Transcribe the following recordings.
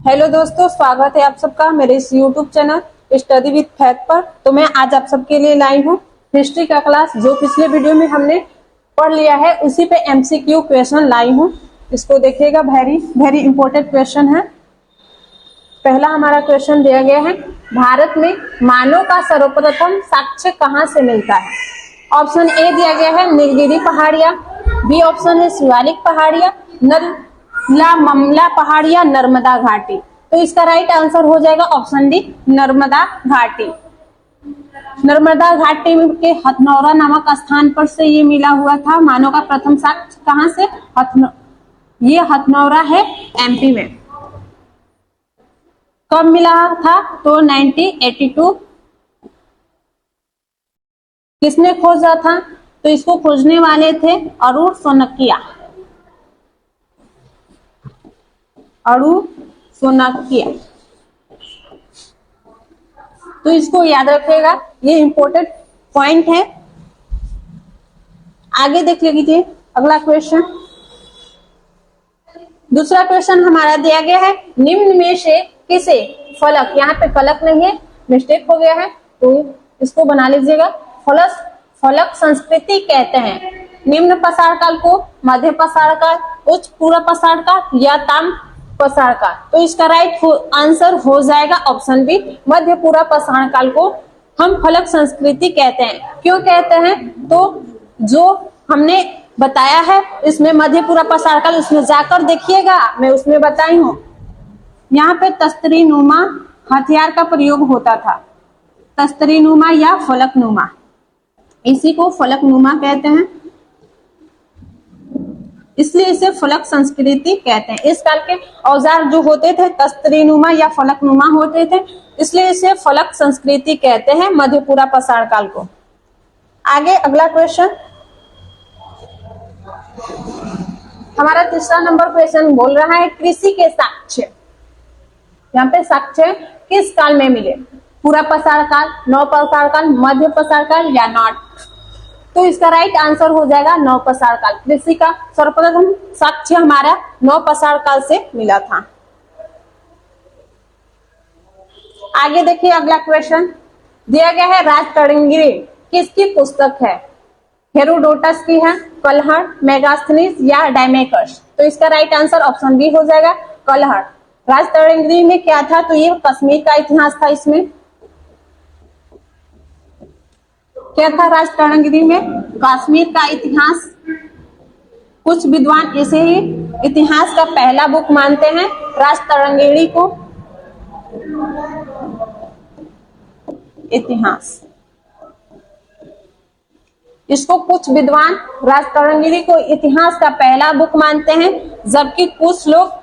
Hello दोस्तों, स्वागत है आप सबका मेरे इस YouTube channel study with fact पर। तो मैं आज आप सबके लिए लाई हूँ हिस्ट्री का क्लास, जो पिछले वीडियो में हमने पढ़ लिया है उसी पे एमसीक्यू क्वेश्चन लाई हूँ। इसको देखिएगा, वेरी वेरी इंपॉर्टेंट क्वेश्चन है। पहला हमारा क्वेश्चन दिया गया है, भारत में मानव का सर्वप्रथम साक्ष्य कहाँ से मिलता है? ऑप्शन ए दिया गया है नीलगिरी पहाड़ियां, बी ऑप्शन है शिवालिक पहाड़ियां, ममला पहाड़ियां, नर्मदा घाटी। तो इसका राइट आंसर हो जाएगा ऑप्शन डी, नर्मदा घाटी। नर्मदा घाटी के हथनौरा नामक स्थान पर से ये मिला हुआ था मानव का प्रथम साक्ष्य। कहां से? ये हथनौरा है एमपी में। कब मिला था? तो 1982। किसने खोजा था? तो इसको खोजने वाले थे अरुण सोनकिया। तो इसको याद रखिएगा, ये इंपॉर्टेंट पॉइंट है। आगे देख लीजिए अगला क्वेश्चन। दूसरा क्वेश्चन हमारा दिया गया है, निम्न में से किसे फलक, यहाँ पे फलक नहीं है, मिस्टेक हो गया है तो इसको बना लीजिएगा, फलक संस्कृति कहते हैं? निम्न पसार काल को, मध्य पसार काल, उच्च पूर्व पसार काल या ताम पसार काल? तो इसका राइट आंसर हो जाएगा ऑप्शन बी, मध्य पूर्व पसार काल को हम फलक संस्कृति कहते हैं। क्यों कहते हैं? तो जो हमने बताया है इसमें मध्य पूर्व पसार काल, उसमें जाकर देखिएगा, मैं उसमें बताई हूँ। यहाँ पे तस्तरीनुमा हथियार का प्रयोग होता था, तस्तरीनुमा या फलकनुमा, इसी को फलकनुमा कहते हैं, इसलिए इसे फलक संस्कृति कहते हैं। इस काल के औजार जो होते थे तस्तरीनुमा या फलकनुमा होते थे, इसलिए इसे फलक संस्कृति कहते हैं मध्य पूर्व पसार काल को। आगे अगला क्वेश्चन हमारा तीसरा नंबर क्वेश्चन बोल रहा है, कृषि के साक्ष्य, यहाँ पे साक्ष्य किस काल में मिले? पूरा पसार काल, नव पसार काल, मध्य पसार काल या नॉट? तो इसका राइट आंसर हो जाएगा नव पसार काल। कृषि का सर्वप्रथम साक्ष्य हमारा नव पसार काल से मिला था। आगे देखिए अगला क्वेश्चन दिया गया है, राजतरंगिणी किसकी पुस्तक है? हेरोडोटस की है, कलहड़, मेगास्थनीज या डायमेकस? तो इसका राइट आंसर ऑप्शन बी हो जाएगा, कलहड़। राजतरंगिणी में क्या था? तो ये कश्मीर का इतिहास था। इसमें क्या था? राजतरंगिणी में कश्मीर का इतिहास। कुछ विद्वान इसे ही इतिहास का पहला बुक मानते हैं, राजतरंगिणी को। इतिहास, इसको कुछ विद्वान राजतरंगिणी को इतिहास का पहला बुक मानते हैं, जबकि कुछ लोग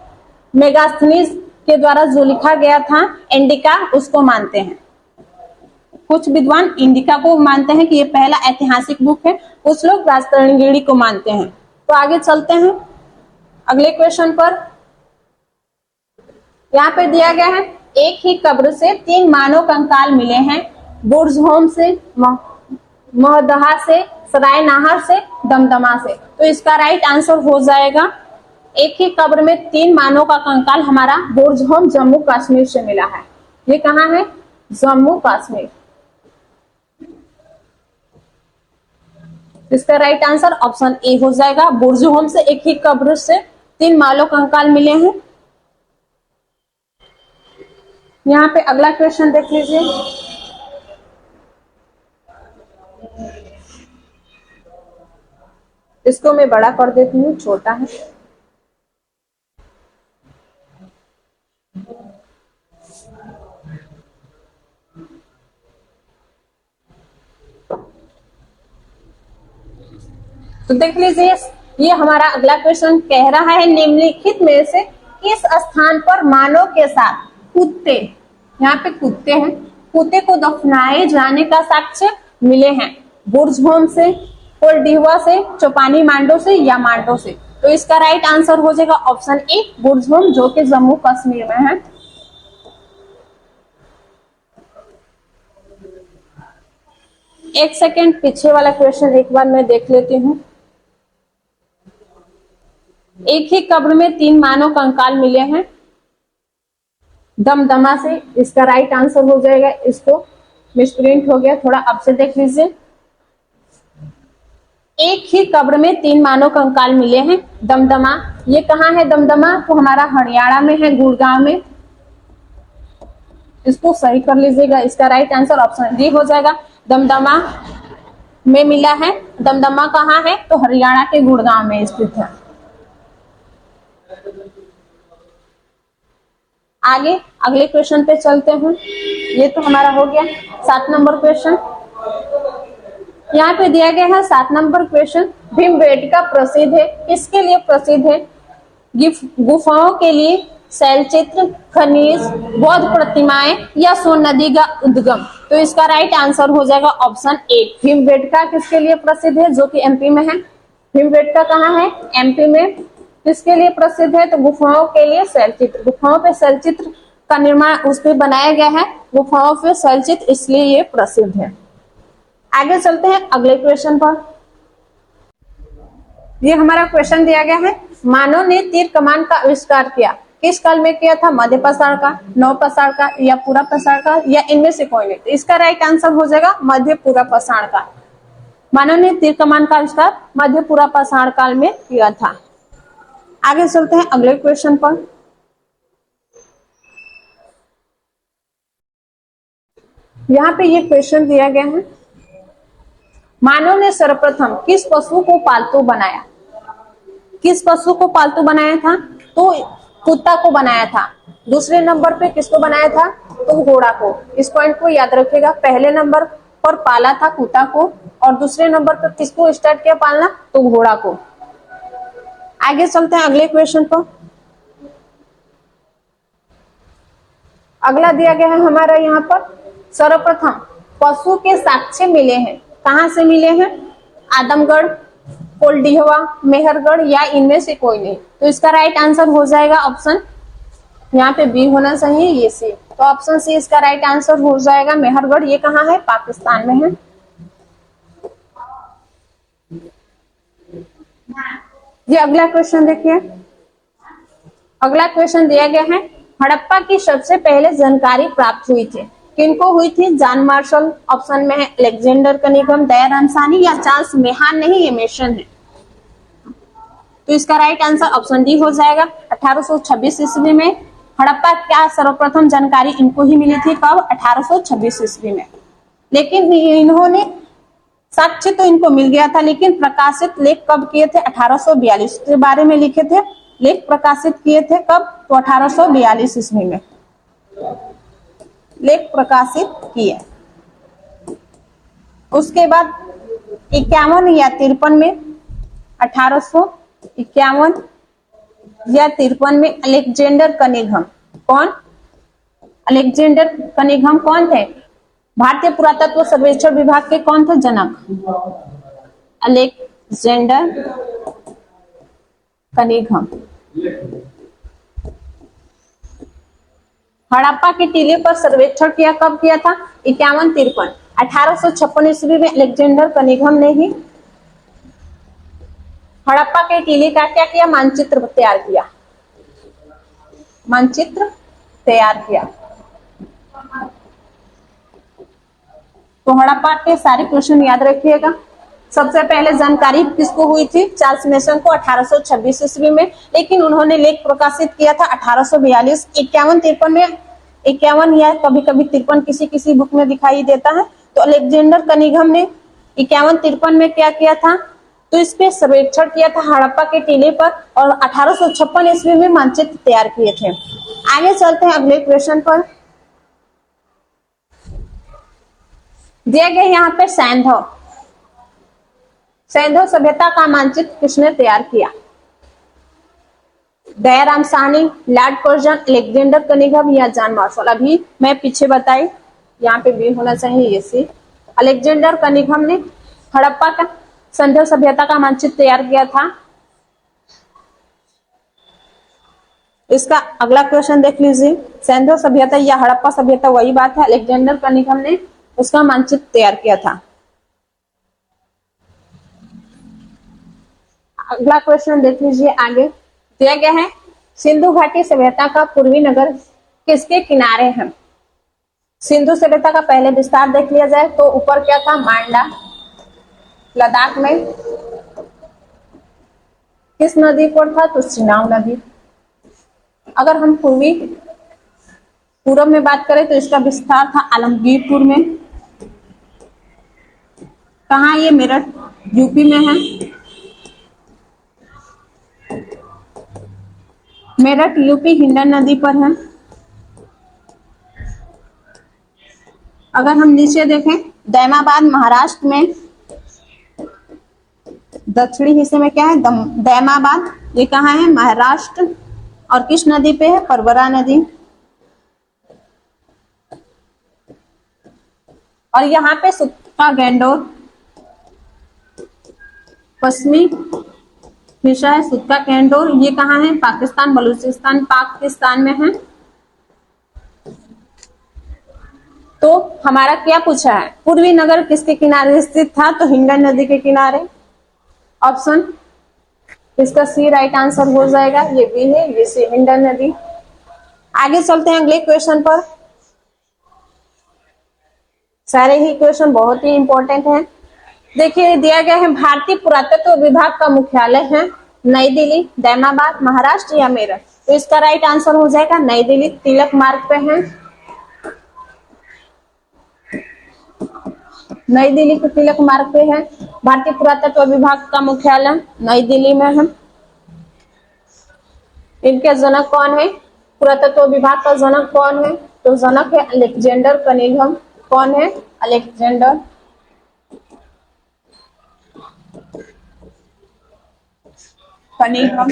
मेगास्थनीज के द्वारा जो लिखा गया था इंडिका, उसको मानते हैं। कुछ विद्वान इंडिका को मानते हैं कि ये पहला ऐतिहासिक बुक है, कुछ लोग राजतरंगिणी को मानते हैं। तो आगे चलते हैं अगले क्वेश्चन पर। यहाँ पे दिया गया है, एक ही कब्र से 3 मानव कंकाल मिले हैं, बुर्जहोम से, महदहा से, सरायनाहर से, दमदमा से। तो इसका राइट आंसर हो जाएगा, एक ही कब्र में 3 मानव का कंकाल हमारा बुर्जहोम जम्मू कश्मीर से मिला है। ये कहाँ है? जम्मू कश्मीर। इसका राइट आंसर ऑप्शन ए हो जाएगा, बुर्जहोम से एक ही कब्र से 3 मानव कंकाल मिले हैं। यहाँ पे अगला क्वेश्चन देख लीजिए। इसको मैं बड़ा कर देती हूँ, छोटा है। तो देख लीजिए, ये हमारा अगला क्वेश्चन कह रहा है, निम्नलिखित में से किस स्थान पर मानव के साथ कुत्ते, यहाँ पे कुत्ते हैं, कुत्ते को दफनाए जाने का साक्ष्य मिले हैं? बुर्जहोम से, कोलडीवा से, चौपानी मांडो से या मांडो से? तो इसका राइट आंसर हो जाएगा ऑप्शन ए, बुर्जहोम, जो कि जम्मू कश्मीर में है। एक सेकेंड, पीछे वाला क्वेश्चन एक बार मैं देख लेती हूँ। एक ही कब्र में 3 मानव कंकाल मिले हैं, दमदमा से इसका राइट आंसर हो जाएगा। इसको मिसप्रिंट हो गया, थोड़ा अब से देख लीजिए। एक ही कब्र में 3 मानव कंकाल मिले हैं। दमदमा, ये कहाँ है दमदमा? तो हमारा हरियाणा में है, गुड़गांव में। इसको सही कर लीजिएगा, इसका राइट आंसर ऑप्शन डी हो जाएगा। दमदमा में मिला है। दमदमा कहाँ है? तो हरियाणा के गुड़गांव में स्थित है। आगे अगले क्वेश्चन पे चलते हैं। ये तो हमारा हो गया 7 नंबर क्वेश्चन। यहाँ पे दिया गया है 7 नंबर क्वेश्चन, भीमबेटका प्रसिद्ध है, किसके लिए प्रसिद्ध है? गुफाओं के लिए, शैलचित्र, खनिज, बौद्ध प्रतिमाएं या सोन नदी का उद्गम? तो इसका राइट आंसर हो जाएगा ऑप्शन ए। भीमबेटका किसके लिए प्रसिद्ध है? जो कि एमपी में है। भीमबेटका कहाँ है? एमपी में। किसके लिए प्रसिद्ध है? तो गुफाओं के लिए, शैलचित्र, गुफाओं पे शैलचित्र का निर्माण उस पे बनाया गया है, गुफाओं पे शैलचित्र, इसलिए ये प्रसिद्ध है। आगे चलते हैं अगले क्वेश्चन पर। ये हमारा क्वेश्चन दिया गया है, मानव ने तीर कमान का आविष्कार किया, किस काल में किया था? मध्य पाषाण का, नव पाषाण का या पूरा पाषाण का या इनमें से कोई नहीं? तो इसका राइट आंसर हो जाएगा मध्य पूरा पाषाण का। मानव ने तीर कमान का आविष्कार मध्य पूरा पाषाण काल में किया था। आगे चलते हैं अगले क्वेश्चन पर। यहाँ पे ये क्वेश्चन दिया गया है, मानव ने सर्वप्रथम किस पशु को पालतू बनाया? किस पशु को पालतू बनाया था? तो कुत्ता को बनाया था। दूसरे नंबर पे किसको बनाया था? तो घोड़ा को। इस पॉइंट को याद रखिएगा, पहले नंबर पर पाला था कुत्ता को और दूसरे नंबर पर किसको स्टार्ट किया पालना? तो घोड़ा को। आगे चलते हैं अगले क्वेश्चन पर। अगला दिया गया है हमारा यहाँ पर, सर्वप्रथम पशु के साक्ष्य मिले हैं, कहां से मिले हैं? आदमगढ़, कोल्डिहवा, मेहरगढ़ या इनमें से कोई नहीं? तो इसका राइट आंसर हो जाएगा ऑप्शन, यहाँ पे बी होना चाहिए, ये सी। तो ऑप्शन सी इसका राइट आंसर हो जाएगा, मेहरगढ़। ये कहाँ है? पाकिस्तान में है। ये अगला क्वेश्चन देखिए। अगला क्वेश्चन दिया गया है, हड़प्पा की सबसे पहले जानकारी प्राप्त हुई थी, किनको हुई थी? जॉन मार्शल, ऑप्शन में है अलेक्जेंडर कनिंघम, दयाराम साहनी या चार्ल्स मेहान? नहीं, ये मेशन है। तो इसका राइट आंसर ऑप्शन डी हो जाएगा। 1826 ईस्वी में हड़प्पा क्या सर्वप्रथम जानकारी इनको ही मिली थी, कब? 1826 ईस्वी में। लेकिन इन्होंने साक्ष्य तो इनको मिल गया था, लेकिन प्रकाशित लेख कब किए थे? 1842 के बारे में लिखे थे, लेख प्रकाशित किए थे कब? तो 1842 ईस्वी में लेख प्रकाशित किए। उसके बाद 51 या 53 में, 1851 या 53 में अलेक्जेंडर कनिंघम, कौन? अलेक्जेंडर कनिंघम कौन थे? भारतीय पुरातत्व सर्वेक्षण विभाग के कौन थे जनक? Alexander Cunningham. हड़प्पा के टीले पर सर्वेक्षण किया, कब किया था? 51-53। 1856 ईस्वी में अलेक्जेंडर कनिंघम ने ही हड़प्पा के टीले का क्या किया? मानचित्र तैयार किया, मानचित्र तैयार किया। तो हड़प्पा के सारे क्वेश्चन याद रखिएगा। सबसे पहले जानकारी किसको हुई थी? चार्ल्स मेसन को 1826 ईस्वी में, लेकिन उन्होंने लेख प्रकाशित किया था 1842। 51-53 में, 51 या कभी कभी 53 किसी किसी बुक में दिखाई देता है। तो अलेक्जेंडर कनिंघम ने 51-53 में क्या किया था? तो इस पे सर्वेक्षण किया था हड़प्पा के टीले पर और 1856 ईस्वी में मानचित्र तैयार किए थे। आगे चलते हैं अगले क्वेश्चन पर। दिया गया यहाँ पे सैंधव, सैंधव सभ्यता का मानचित्र किसने तैयार किया? Dayaram Sahni, Lord Curzon, Alexander Cunningham या जॉन मार्शल? अभी मैं पीछे बताई, यहाँ पे बी होना चाहिए, ये सी। अलेक्जेंडर कनिंघम ने हड़प्पा का सैंधव सभ्यता का मानचित्र तैयार किया था। इसका अगला क्वेश्चन देख लीजिए, सैंधव सभ्यता या हड़प्पा सभ्यता वही बात है, अलेक्जेंडर कनिंघम ने उसका मानचित्र तैयार किया था। अगला क्वेश्चन देख लीजिए। आगे दिया गया है, सिंधु घाटी सभ्यता का पूर्वी नगर किसके किनारे हैं? सिंधु सभ्यता का पहले विस्तार देख लिया जाए तो ऊपर क्या था? मांडा। लद्दाख में किस नदी पर था? तो चिनाब नदी। अगर हम पूरब में बात करें तो इसका विस्तार था आलमगीरपुर में। कहाँ? ये मेरठ यूपी में है। मेरठ यूपी हिंडन नदी पर है। अगर हम नीचे देखें, दैमाबाद महाराष्ट्र में, दक्षिणी हिस्से में क्या है? दैमाबाद। ये कहाँ है? महाराष्ट्र। और किस नदी पे है? परबरा नदी। और यहाँ पे सुक्का गैंडोर पश्चिमी हिस्सा है। सुक्का गैंडोर ये कहाँ है? पाकिस्तान, बलूचिस्तान, पाकिस्तान में है। तो हमारा क्या पूछा है? पूर्वी नगर किसके किनारे स्थित था? तो हिंडन नदी के किनारे। ऑप्शन इसका सी राइट आंसर हो जाएगा। ये बी है, ये सी हिंडन नदी। आगे चलते हैं अगले क्वेश्चन पर। सारे ही क्वेश्चन बहुत ही इंपॉर्टेंट हैं। देखिए दिया गया है भारतीय पुरातत्व विभाग का मुख्यालय है नई दिल्ली, दैमाबाद, महाराष्ट्र या मेरठ। तो इसका राइट आंसर हो जाएगा नई दिल्ली। तिलक मार्ग पे है। नई दिल्ली के तिलक मार्ग पे है। भारतीय पुरातत्व विभाग का मुख्यालय नई दिल्ली में है। इनके जनक कौन है? पुरातत्व विभाग का जनक कौन है? तो जनक है अलेक्जेंडर कनिंघम। कौन है? Alexander Cunningham.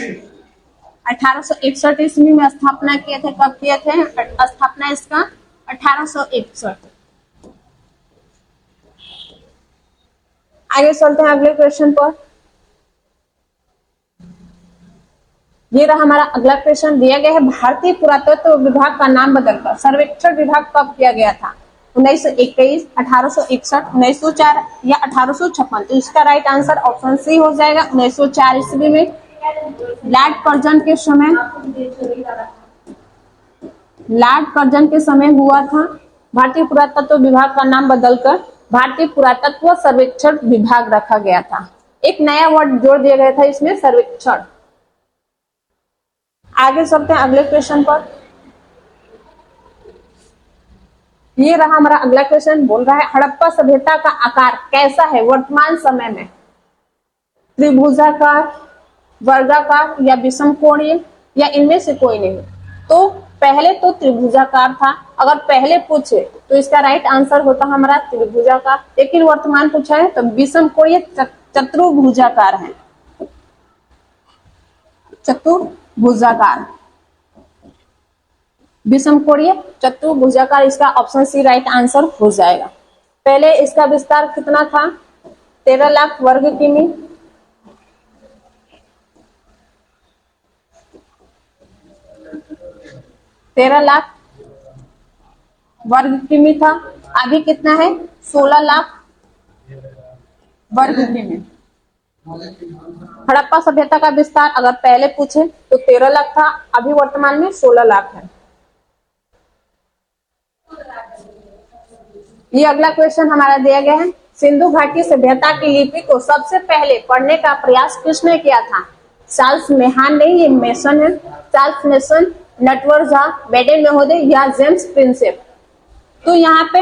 1861 ईस्वी में स्थापना किए थे। कब किए थे स्थापना इसका? 1861। आगे चलते हैं अगले क्वेश्चन पर। ये रहा हमारा अगला क्वेश्चन। दिया गया है भारतीय पुरातत्व विभाग का नाम बदलकर सर्वेक्षण विभाग कब किया गया था? 1921, 1861, 1904 या 1856। तो इसका राइट आंसर ऑप्शन सी हो जाएगा। 1904 ईस्वी में लॉर्ड कर्जन के समय हुआ था। भारतीय पुरातत्व विभाग का नाम बदलकर भारतीय पुरातत्व सर्वेक्षण विभाग रखा गया था। एक नया वर्ड जोड़ दिया गया था इसमें, सर्वेक्षण। आगे चलते हैं अगले क्वेश्चन पर। ये रहा हमारा अगला क्वेश्चन। बोल रहा है हड़प्पा सभ्यता का आकार कैसा है वर्तमान समय में? त्रिभुजाकार, वर्गाकार या विषम कोणीय या इनमें से कोई नहीं। तो पहले तो त्रिभुजाकार था। अगर पहले पूछे तो इसका राइट आंसर होता हमारा त्रिभुजाकार। लेकिन वर्तमान पूछा है तो विषम कोणीय चतुर्भुजाकार है। चतुर्भुजाकार, विषम कोणीय चतुर्भुजाकार। इसका ऑप्शन सी राइट आंसर हो जाएगा। पहले इसका विस्तार कितना था? 13 लाख वर्ग किमी। 13 लाख वर्ग किमी था। अभी कितना है? 16 लाख वर्ग किमी। हड़प्पा सभ्यता का विस्तार अगर पहले पूछे तो 13 लाख था। अभी वर्तमान में 16 लाख है। ये अगला क्वेश्चन हमारा दिया गया है। सिंधु घाटी सभ्यता की लिपि को सबसे पहले पढ़ने का प्रयास किसने किया था? चार्ल्स मेहान ने, ये मेसन है। चार्ल्स मेसन, नटवर झा, वेडेन महोदय या जेम्स प्रिंसेप। तो यहाँ पे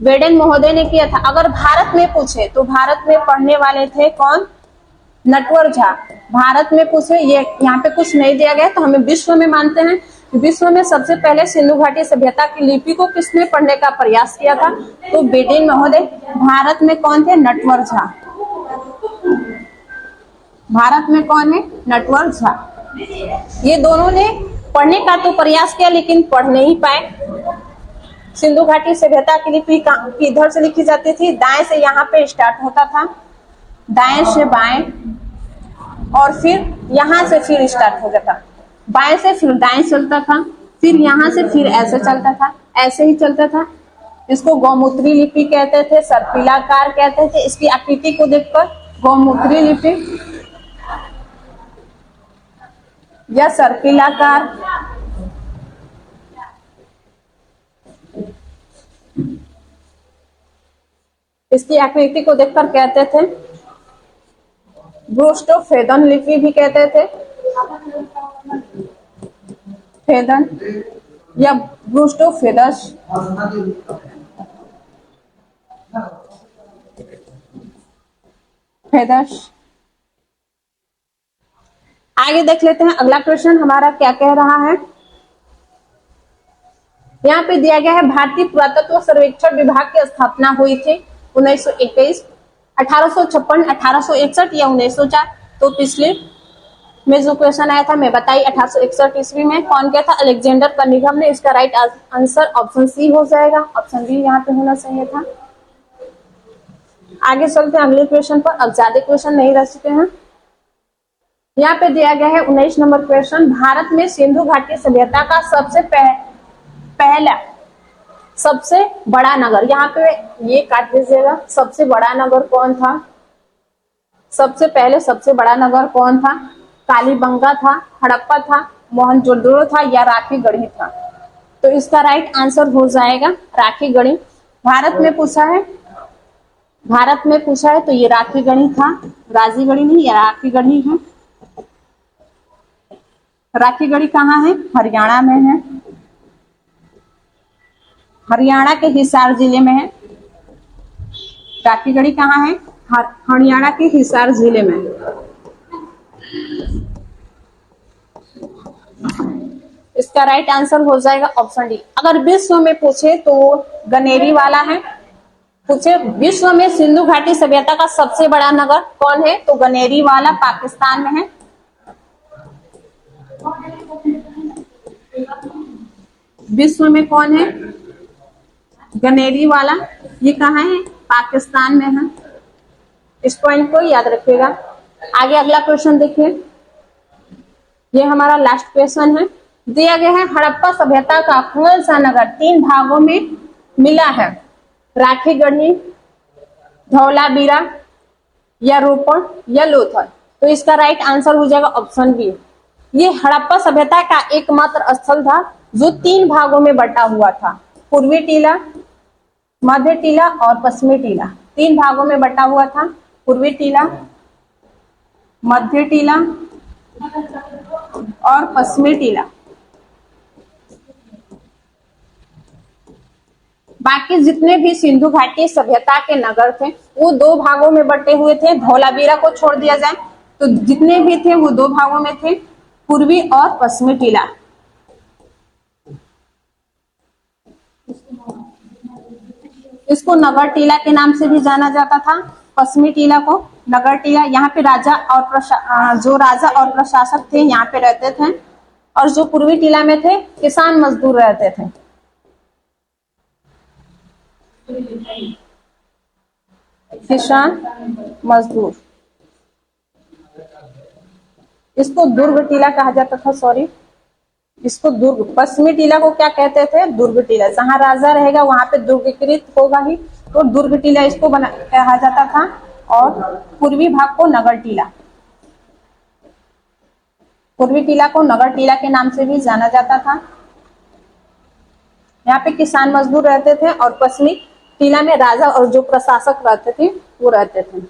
वेडेन महोदय ने किया था। अगर भारत में पूछे तो भारत में पढ़ने वाले थे कौन? नटवर झा। भारत में पूछे, ये यहाँ पे कुछ नहीं दिया गया तो हमें विश्व में मानते हैं। विश्व में सबसे पहले सिंधु घाटी सभ्यता की लिपि को किसने पढ़ने का प्रयास किया था? तो वेडेन महोदय। भारत में कौन थे? नटवर झा। भारत में कौन है? नटवर झा। ये दोनों ने पढ़ने का तो प्रयास किया लेकिन पढ़ नहीं पाए। सिंधु घाटी सभ्यता की लिपि किधर से लिखी जाती थी? दाएं से यहाँ पे स्टार्ट होता था, दाएं से बाएं, और फिर यहाँ से फिर स्टार्ट हो जाता। बाएं से फिर दाएं चलता था, फिर यहाँ से फिर ऐसे चलता था, ऐसे ही चलता था। इसको गौमूत्री लिपि कहते थे, सर्पिलाकार कहते थे। इसकी आकृति को देखकर गौमूत्री लिपि या सर्पिलाकार इसकी आकृति को देखकर कहते थे ब्रूस्टोफेदन लिपि भी कहते थे, फेदन या ब्रूस्टोफेदस। फेदस। आगे देख लेते हैं अगला क्वेश्चन हमारा क्या कह रहा है। यहाँ पे दिया गया है भारतीय पुरातत्व सर्वेक्षण विभाग की स्थापना हुई थी 1921, 1856, 1861 या 1904। तो पिछले में जो क्वेश्चन आया था मैं बताई 1861 ईस्वी में। कौन क्या था? अलेक्जेंडर कनिंघम ने। इसका राइट आंसर ऑप्शन सी हो जाएगा, ऑप्शन बी यहाँ पे होना चाहिए था। आगे चलते हैं अगले क्वेश्चन पर। अब ज्यादा क्वेश्चन नहीं रह चुके हैं। यहाँ पे दिया गया है 19 नंबर क्वेश्चन, भारत में सिंधु घाटी सभ्यता का सबसे पहला सबसे बड़ा नगर, यहाँ पे ये काट दीजिएगा, सबसे बड़ा नगर कौन था? सबसे पहले सबसे बड़ा नगर कौन था? कालीबंगा था, हड़प्पा था, मोहनजोदड़ो था या राखीगढ़ी था? तो इसका राइट आंसर हो जाएगा राखीगढ़ी। भारत में पूछा है तो ये राखीगढ़ी था, राजीगढ़ी नहीं, ये राखीगढ़ी है। राखीगढ़ी कहाँ है? हरियाणा में है, हरियाणा के हिसार जिले में है। राखीगढ़ी कहाँ है? हरियाणा के हिसार जिले में। इसका राइट आंसर हो जाएगा ऑप्शन डी। अगर विश्व में पूछे तो गनेरी वाला है। पूछे विश्व में सिंधु घाटी सभ्यता का सबसे बड़ा नगर कौन है? तो गनेरी वाला पाकिस्तान में है। विश्व में कौन है? गनेरी वाला। ये कहाँ है? पाकिस्तान में है। इस पॉइंट को याद रखिएगा। आगे अगला क्वेश्चन देखिए, ये हमारा लास्ट क्वेश्चन है। दिया गया है हड़प्पा सभ्यता का कौन सा नगर 3 भागों में मिला है? राखीगढ़ी, धौलावीरा या रोपड़ या लोथल? तो इसका राइट आंसर हो जाएगा ऑप्शन बी। ये हड़प्पा सभ्यता का एकमात्र स्थल था जो 3 भागों में बटा हुआ था, पूर्वी टीला, मध्य टीला और पश्चिमी टीला। 3 भागों में बटा हुआ था, पूर्वी टीला, मध्य टीला और पश्चिमी टीला। बाकी जितने भी सिंधु घाटी सभ्यता के नगर थे वो 2 भागों में बटे हुए थे। धौलावीरा को छोड़ दिया जाए तो जितने भी थे वो 2 भागों में थे, पूर्वी और पश्चिमी टीला। इसको नगर टीला के नाम से भी जाना जाता था। पश्चिमी टीला को नगर टीला। यहाँ पे राजा और प्रशासक थे यहाँ पे रहते थे, और जो पूर्वी टीला में थे किसान मजदूर रहते थे। किसान मजदूर। इसको दुर्ग टीला कहा जाता था, सॉरी इसको दुर्ग। पश्चिमी टीला को क्या कहते थे? दुर्ग टीला। जहां राजा रहेगा वहां पे दुर्गीकृत होगा ही, तो दुर्ग टीला इसको कहा जाता था। और पूर्वी भाग को नगर टीला। पूर्वी टीला को नगर टीला के नाम से भी जाना जाता था। यहाँ पे किसान मजदूर रहते थे, और पश्चिमी टीला में राजा और जो प्रशासक रहते थे वो रहते थे।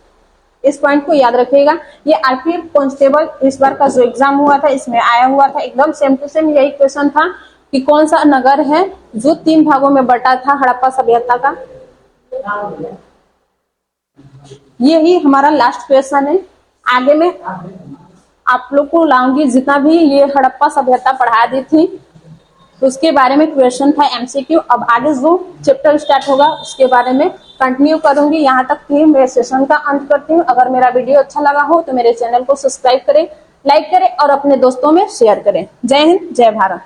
इस पॉइंट को याद रखिएगा। ये आरपीएफ कांस्टेबल इस बार का जो एग्जाम हुआ था इसमें आया हुआ था, एकदम सेम टू सेम यही क्वेश्चन था कि कौन सा नगर है जो 3 भागों में बटा था हड़प्पा सभ्यता का। यही हमारा लास्ट क्वेश्चन है। आगे में आप लोग को लाऊंगी जितना भी ये हड़प्पा सभ्यता पढ़ा दी थी तो उसके बारे में क्वेश्चन था एमसीक्यू। अब आगे जो चैप्टर स्टार्ट होगा उसके बारे में कंटिन्यू करूंगी। यहाँ तक कि मैं सेशन का अंत करती हूँ। अगर मेरा वीडियो अच्छा लगा हो तो मेरे चैनल को सब्सक्राइब करें, लाइक करें और अपने दोस्तों में शेयर करें। जय हिंद, जय भारत।